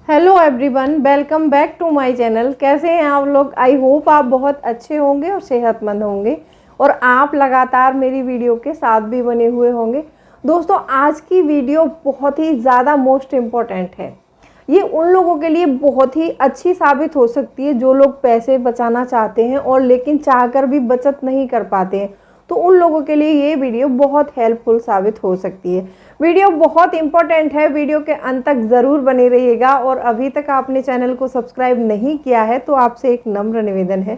Hello everyone, welcome back to my channel. कैसे हैं आप लोग? आई होप आप बहुत अच्छे होंगे और सेहतमंद होंगे और आप लगातार मेरी वीडियो के साथ भी बने हुए होंगे। दोस्तों, आज की वीडियो बहुत ही ज़्यादा मोस्ट इम्पॉर्टेंट है। ये उन लोगों के लिए बहुत ही अच्छी साबित हो सकती है जो लोग पैसे बचाना चाहते हैं और लेकिन चाहकर भी बचत नहीं कर पाते हैं। तो उन लोगों के लिए ये वीडियो बहुत हेल्पफुल साबित हो सकती है। वीडियो बहुत इंपॉर्टेंट है, वीडियो के अंत तक ज़रूर बने रहिएगा। और अभी तक आपने चैनल को सब्सक्राइब नहीं किया है तो आपसे एक नम्र निवेदन है,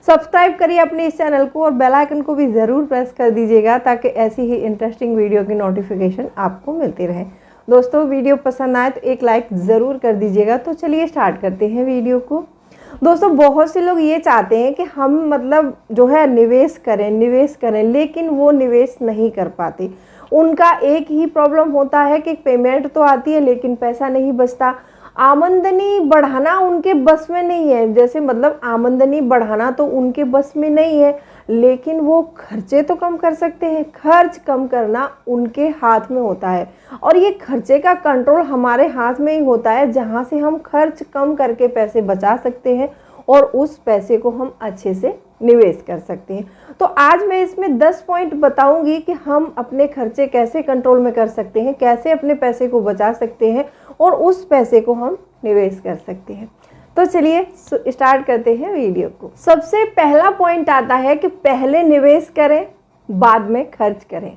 सब्सक्राइब करिए अपने इस चैनल को और बेल आइकन को भी ज़रूर प्रेस कर दीजिएगा ताकि ऐसी ही इंटरेस्टिंग वीडियो की नोटिफिकेशन आपको मिलती रहे। दोस्तों, वीडियो पसंद आए तो एक लाइक ज़रूर कर दीजिएगा। तो चलिए स्टार्ट करते हैं वीडियो को। दोस्तों, बहुत से लोग ये चाहते हैं कि हम जो है निवेश करें, लेकिन वो निवेश नहीं कर पाते। उनका एक ही प्रॉब्लम होता है कि पेमेंट तो आती है लेकिन पैसा नहीं बचता। आमदनी बढ़ाना उनके बस में नहीं है, जैसे आमदनी बढ़ाना तो उनके बस में नहीं है, लेकिन वो खर्चे तो कम कर सकते हैं। खर्च कम करना उनके हाथ में होता है और ये खर्चे का कंट्रोल हमारे हाथ में ही होता है, जहाँ से हम खर्च कम करके पैसे बचा सकते हैं और उस पैसे को हम अच्छे से निवेश कर सकते हैं। तो आज मैं इसमें 10 पॉइंट बताऊंगी कि हम अपने खर्चे कैसे कंट्रोल में कर सकते हैं, कैसे अपने पैसे को बचा सकते हैं और उस पैसे को हम निवेश कर सकते हैं। तो चलिए स्टार्ट करते हैं वीडियो को। सबसे पहला पॉइंट आता है कि पहले निवेश करें, बाद में खर्च करें।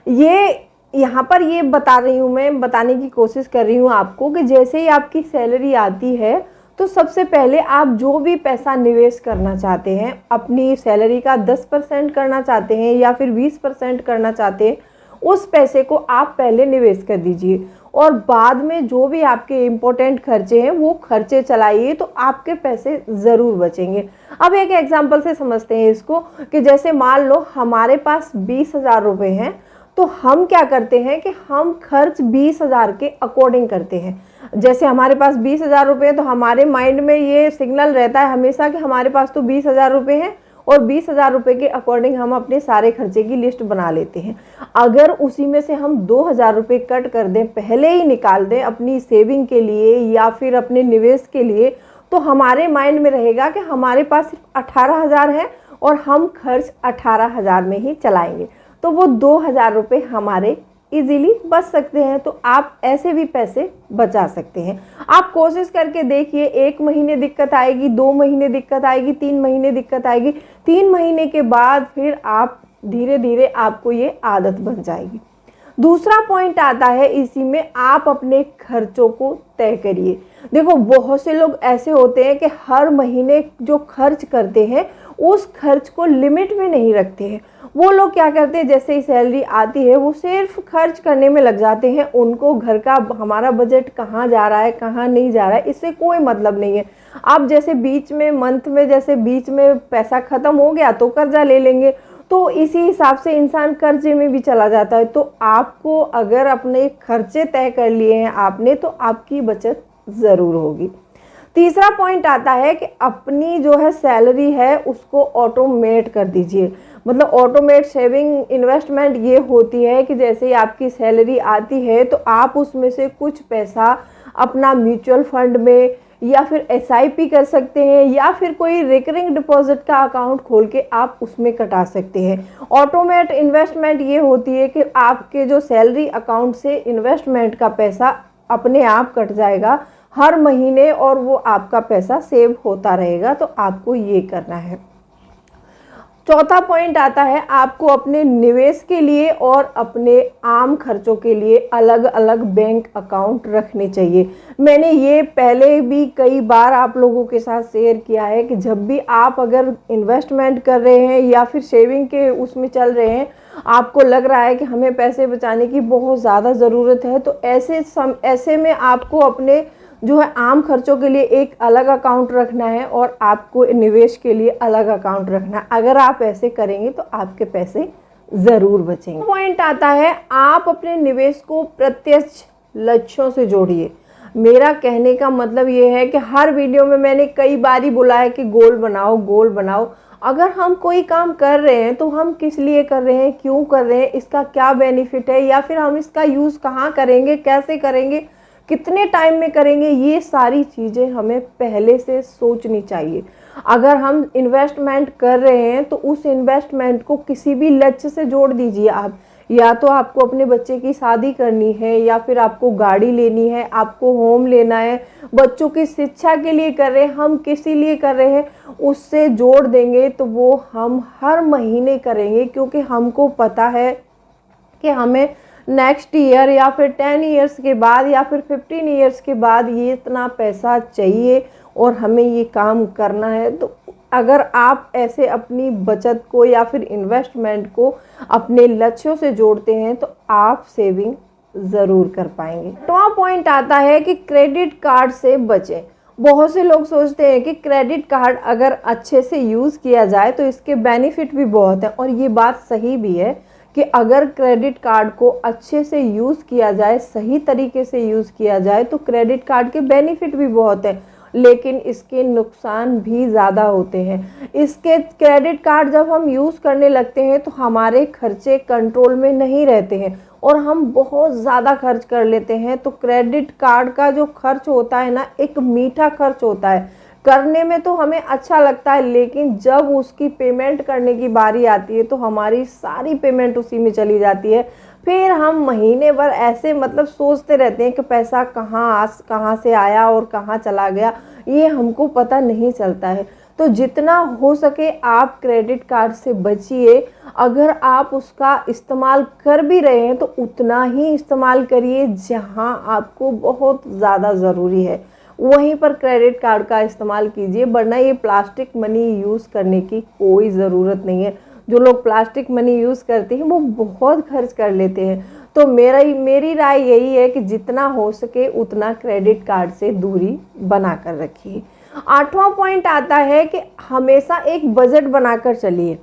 ये यहाँ पर ये बता रही हूँ, मैं बताने की कोशिश कर रही हूँ आपको कि जैसे ही आपकी सैलरी आती है तो सबसे पहले आप जो भी पैसा निवेश करना चाहते हैं, अपनी सैलरी का 10% करना चाहते हैं या फिर 20% करना चाहते हैं, उस पैसे को आप पहले निवेश कर दीजिए और बाद में जो भी आपके इम्पोर्टेंट खर्चे हैं वो खर्चे चलाइए, तो आपके पैसे ज़रूर बचेंगे। अब एक एग्जांपल से समझते हैं इसको कि जैसे मान लो हमारे पास 20,000 रुपये हैं, तो हम क्या करते हैं कि हम खर्च 20,000 के अकॉर्डिंग करते हैं। जैसे हमारे पास 20,000 रुपये हैं तो हमारे माइंड में ये सिग्नल रहता है हमेशा कि हमारे पास तो 20,000 रुपये हैं और 20,000 रुपये के अकॉर्डिंग हम अपने सारे खर्चे की लिस्ट बना लेते हैं। अगर उसी में से हम 2,000 रुपये कट कर दें, पहले ही निकाल दें अपनी सेविंग के लिए या फिर अपने निवेश के लिए, तो हमारे माइंड में रहेगा कि हमारे पास सिर्फ 18,000 है और हम खर्च 18,000 में ही चलाएंगे, तो वो 2,000 रुपये हमारे इजीली बच सकते हैं। तो आप ऐसे भी पैसे बचा सकते हैं। आप कोशिश करके देखिए, 1 महीने दिक्कत आएगी, 2 महीने दिक्कत आएगी, 3 महीने दिक्कत आएगी, 3 महीने के बाद फिर आप धीरे धीरे आपको ये आदत बन जाएगी। दूसरा पॉइंट आता है इसी में, आप अपने खर्चों को तय करिए। देखो, बहुत से लोग ऐसे होते हैं कि हर महीने जो खर्च करते हैं उस खर्च को लिमिट में नहीं रखते हैं। वो लोग क्या करते हैं, जैसे ही सैलरी आती है वो सिर्फ खर्च करने में लग जाते हैं। उनको घर का हमारा बजट कहाँ जा रहा है कहाँ नहीं जा रहा है इससे कोई मतलब नहीं है। आप जैसे बीच में मंथ में जैसे बीच में पैसा ख़त्म हो गया तो कर्जा ले लेंगे, तो इसी हिसाब से इंसान कर्जे में भी चला जाता है। तो आपको अगर अपने खर्चे तय कर लिए हैं आपने, तो आपकी बचत ज़रूर होगी। तीसरा पॉइंट आता है कि अपनी जो है सैलरी है उसको ऑटोमेट कर दीजिए। ऑटोमेट सेविंग इन्वेस्टमेंट ये होती है कि जैसे ही आपकी सैलरी आती है तो आप उसमें से कुछ पैसा अपना म्यूचुअल फंड में या फिर SIP कर सकते हैं या फिर कोई रिकरिंग डिपॉजिट का अकाउंट खोल के आप उसमें कटा सकते हैं। ऑटोमेट इन्वेस्टमेंट ये होती है कि आपके जो सैलरी अकाउंट से इन्वेस्टमेंट का पैसा अपने आप कट जाएगा हर महीने और वो आपका पैसा सेव होता रहेगा। तो आपको ये करना है। चौथा पॉइंट आता है, आपको अपने निवेश के लिए और अपने आम खर्चों के लिए अलग अलग बैंक अकाउंट रखने चाहिए। मैंने ये पहले भी कई बार आप लोगों के साथ शेयर किया है कि जब भी आप अगर इन्वेस्टमेंट कर रहे हैं या फिर सेविंग के उसमें चल रहे हैं, आपको लग रहा है कि हमें पैसे बचाने की बहुत ज़्यादा ज़रूरत है, तो ऐसे में आपको अपने जो है आम खर्चों के लिए एक अलग अकाउंट रखना है और आपको निवेश के लिए अलग अकाउंट रखना है। अगर आप ऐसे करेंगे तो आपके पैसे ज़रूर बचेंगे। पॉइंट आता है, आप अपने निवेश को प्रत्यक्ष लक्ष्यों से जोड़िए। मेरा कहने का मतलब ये है कि हर वीडियो में मैंने कई बार ही बोला है कि गोल बनाओ, गोल बनाओ। अगर हम कोई काम कर रहे हैं तो हम किस लिए कर रहे हैं, क्यों कर रहे हैं, इसका क्या बेनिफिट है या फिर हम इसका यूज़ कहाँ करेंगे, कैसे करेंगे, कितने टाइम में करेंगे, ये सारी चीज़ें हमें पहले से सोचनी चाहिए। अगर हम इन्वेस्टमेंट कर रहे हैं तो उस इन्वेस्टमेंट को किसी भी लक्ष्य से जोड़ दीजिए आप। या तो आपको अपने बच्चे की शादी करनी है, या फिर आपको गाड़ी लेनी है, आपको होम लेना है, बच्चों की शिक्षा के लिए कर रहे हैं, हम किसी लिए कर रहे हैं, उससे जोड़ देंगे तो वो हम हर महीने करेंगे, क्योंकि हमको पता है कि हमें नेक्स्ट ईयर या फिर 10 ईयर्स के बाद या फिर 15 ईयर्स के बाद ये इतना पैसा चाहिए और हमें ये काम करना है। तो अगर आप ऐसे अपनी बचत को या फिर इन्वेस्टमेंट को अपने लक्ष्यों से जोड़ते हैं तो आप सेविंग ज़रूर कर पाएंगे। 8वां पॉइंट आता है कि क्रेडिट कार्ड से बचें। बहुत से लोग सोचते हैं कि क्रेडिट कार्ड अगर अच्छे से यूज़ किया जाए तो इसके बेनिफिट भी बहुत हैं, और ये बात सही भी है कि अगर क्रेडिट कार्ड को अच्छे से यूज़ किया जाए, सही तरीके से यूज़ किया जाए तो क्रेडिट कार्ड के बेनिफिट भी बहुत हैं, लेकिन इसके नुकसान भी ज़्यादा होते हैं। इसके क्रेडिट कार्ड जब हम यूज़ करने लगते हैं तो हमारे खर्चे कंट्रोल में नहीं रहते हैं और हम बहुत ज़्यादा खर्च कर लेते हैं। तो क्रेडिट कार्ड का जो खर्च होता है ना, एक मीठा खर्च होता है, करने में तो हमें अच्छा लगता है, लेकिन जब उसकी पेमेंट करने की बारी आती है तो हमारी सारी पेमेंट उसी में चली जाती है। फिर हम महीने भर ऐसे मतलब सोचते रहते हैं कि पैसा कहाँ से आया और कहाँ चला गया, ये हमको पता नहीं चलता है। तो जितना हो सके आप क्रेडिट कार्ड से बचिए। अगर आप उसका इस्तेमाल कर भी रहे हैं तो उतना ही इस्तेमाल करिए जहां आपको बहुत ज़्यादा ज़रूरी है, वहीं पर क्रेडिट कार्ड का इस्तेमाल कीजिए, वरना ये प्लास्टिक मनी यूज़ करने की कोई ज़रूरत नहीं है। जो लोग प्लास्टिक मनी यूज़ करते हैं वो बहुत खर्च कर लेते हैं। तो मेरी राय यही है कि जितना हो सके उतना क्रेडिट कार्ड से दूरी बना कर रखिए। 8वां पॉइंट आता है कि हमेशा एक बजट बनाकर चलिए।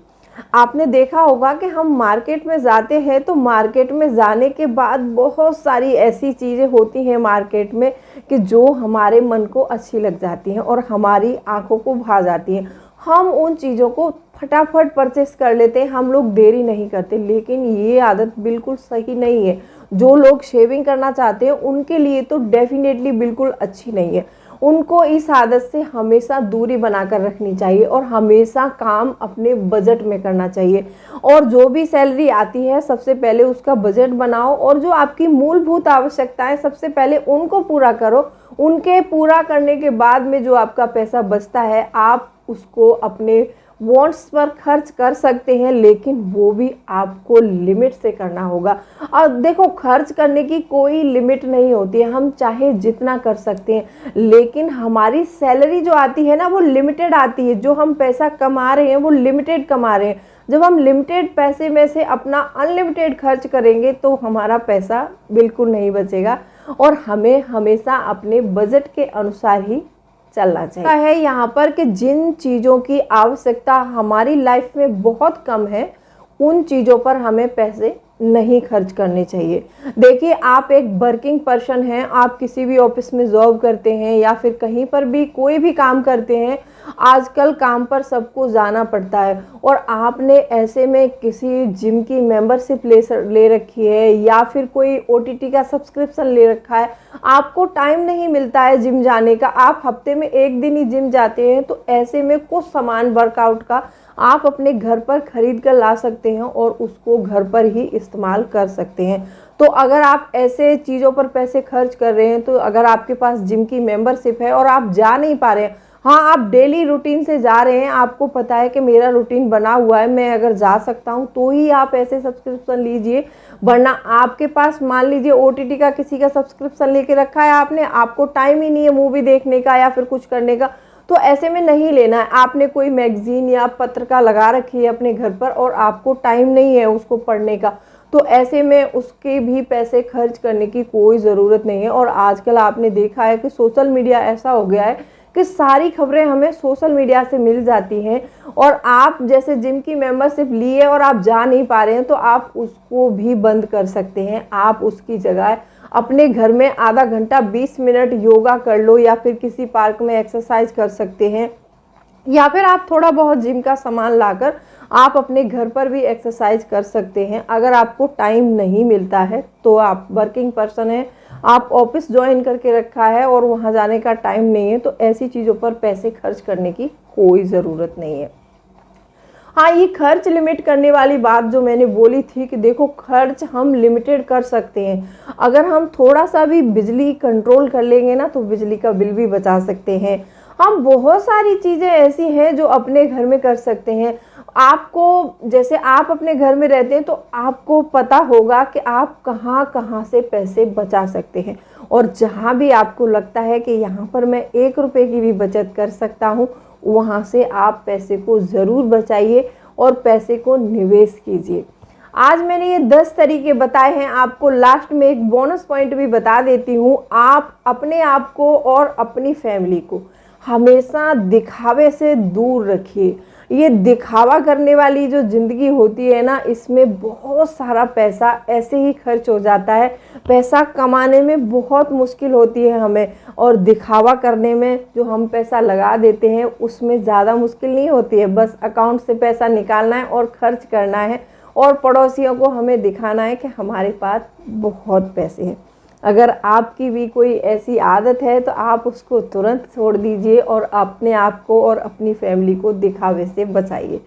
आपने देखा होगा कि हम मार्केट में जाते हैं तो मार्केट में जाने के बाद बहुत सारी ऐसी चीज़ें होती हैं मार्केट में कि जो हमारे मन को अच्छी लग जाती हैं और हमारी आंखों को भा जाती हैं। हम उन चीज़ों को फटाफट परचेस कर लेते हैं, हम लोग देरी नहीं करते, लेकिन ये आदत बिल्कुल सही नहीं है। जो लोग शेविंग करना चाहते हैं उनके लिए तो डेफिनेटली बिल्कुल अच्छी नहीं है। उनको इस आदत से हमेशा दूरी बनाकर रखनी चाहिए और हमेशा काम अपने बजट में करना चाहिए। और जो भी सैलरी आती है सबसे पहले उसका बजट बनाओ और जो आपकी मूलभूत आवश्यकताएं सबसे पहले उनको पूरा करो। उनके पूरा करने के बाद में जो आपका पैसा बचता है आप उसको अपने वॉन्ट्स पर खर्च कर सकते हैं, लेकिन वो भी आपको लिमिट से करना होगा। और देखो, खर्च करने की कोई लिमिट नहीं होती है, हम चाहे जितना कर सकते हैं, लेकिन हमारी सैलरी जो आती है ना वो लिमिटेड आती है। जो हम पैसा कमा रहे हैं वो लिमिटेड कमा रहे हैं। जब हम लिमिटेड पैसे में से अपना अनलिमिटेड खर्च करेंगे तो हमारा पैसा बिल्कुल नहीं बचेगा और हमें हमेशा अपने बजट के अनुसार ही चलना चाहिए। है यहाँ पर कि जिन चीज़ों की आवश्यकता हमारी लाइफ में बहुत कम है उन चीज़ों पर हमें पैसे नहीं खर्च करने चाहिए। देखिए, आप एक वर्किंग पर्सन हैं, आप किसी भी ऑफिस में जॉब करते हैं या फिर कहीं पर भी कोई भी काम करते हैं, आजकल काम पर सबको जाना पड़ता है और आपने ऐसे में किसी जिम की मेंबरशिप ले रखी है या फिर कोई OTT का सब्सक्रिप्शन ले रखा है, आपको टाइम नहीं मिलता है जिम जाने का, आप हफ्ते में एक दिन ही जिम जाते हैं, तो ऐसे में कुछ सामान वर्कआउट का आप अपने घर पर खरीद कर ला सकते हैं और उसको घर पर ही इस्तेमाल कर सकते हैं। तो अगर आप ऐसे चीज़ों पर पैसे खर्च कर रहे हैं, तो अगर आपके पास जिम की मेंबरशिप है और आप जा नहीं पा रहे हैं, हाँ आप डेली रूटीन से जा रहे हैं, आपको पता है कि मेरा रूटीन बना हुआ है, मैं अगर जा सकता हूँ तो ही आप ऐसे सब्सक्रिप्शन लीजिए, वरना आपके पास मान लीजिए OTT का किसी का सब्सक्रिप्शन लेके रखा है आपने, आपको टाइम ही नहीं है मूवी देखने का या फिर कुछ करने का, तो ऐसे में नहीं लेना है। आपने कोई मैगजीन या पत्रिका लगा रखी है अपने घर पर और आपको टाइम नहीं है उसको पढ़ने का, तो ऐसे में उसके भी पैसे खर्च करने की कोई ज़रूरत नहीं है। और आजकल आपने देखा है कि सोशल मीडिया ऐसा हो गया है कि सारी खबरें हमें सोशल मीडिया से मिल जाती हैं और आप जैसे जिम की मेंबरशिप लिए और आप जा नहीं पा रहे हैं तो आप उसको भी बंद कर सकते हैं। आप उसकी जगह अपने घर में आधा घंटा 20 मिनट योगा कर लो या फिर किसी पार्क में एक्सरसाइज कर सकते हैं, या फिर आप थोड़ा बहुत जिम का सामान लाकर आप अपने घर पर भी एक्सरसाइज कर सकते हैं। अगर आपको टाइम नहीं मिलता है तो आप वर्किंग पर्सन हैं, आप ऑफिस ज्वाइन करके रखा है और वहाँ जाने का टाइम नहीं है, तो ऐसी चीज़ों पर पैसे खर्च करने की कोई ज़रूरत नहीं है। हाँ, ये खर्च लिमिट करने वाली बात जो मैंने बोली थी कि देखो खर्च हम लिमिटेड कर सकते हैं। अगर हम थोड़ा सा भी बिजली कंट्रोल कर लेंगे ना तो बिजली का बिल भी बचा सकते हैं। हम बहुत सारी चीज़ें ऐसी हैं जो अपने घर में कर सकते हैं। आपको, जैसे आप अपने घर में रहते हैं तो आपको पता होगा कि आप कहाँ कहाँ से पैसे बचा सकते हैं, और जहाँ भी आपको लगता है कि यहाँ पर मैं 1 रुपये की भी बचत कर सकता हूँ, वहाँ से आप पैसे को ज़रूर बचाइए और पैसे को निवेश कीजिए। आज मैंने ये 10 तरीके बताए हैं, आपको लास्ट में एक बोनस पॉइंट भी बता देती हूँ। आप अपने आप को और अपनी फैमिली को हमेशा दिखावे से दूर रखिए। ये दिखावा करने वाली जो ज़िंदगी होती है ना, इसमें बहुत सारा पैसा ऐसे ही खर्च हो जाता है। पैसा कमाने में बहुत मुश्किल होती है हमें, और दिखावा करने में जो हम पैसा लगा देते हैं उसमें ज़्यादा मुश्किल नहीं होती है। बस अकाउंट से पैसा निकालना है और खर्च करना है, और पड़ोसियों को हमें दिखाना है कि हमारे पास बहुत पैसे हैं। अगर आपकी भी कोई ऐसी आदत है तो आप उसको तुरंत छोड़ दीजिए और अपने आप को और अपनी फैमिली को दिखावे से बचाइए।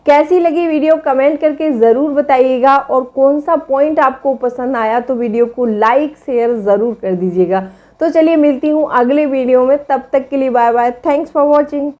कैसी लगी वीडियो कमेंट करके ज़रूर बताइएगा, और कौन सा पॉइंट आपको पसंद आया तो वीडियो को लाइक शेयर ज़रूर कर दीजिएगा। तो चलिए मिलती हूँ अगले वीडियो में, तब तक के लिए bye bye. Thanks for watching.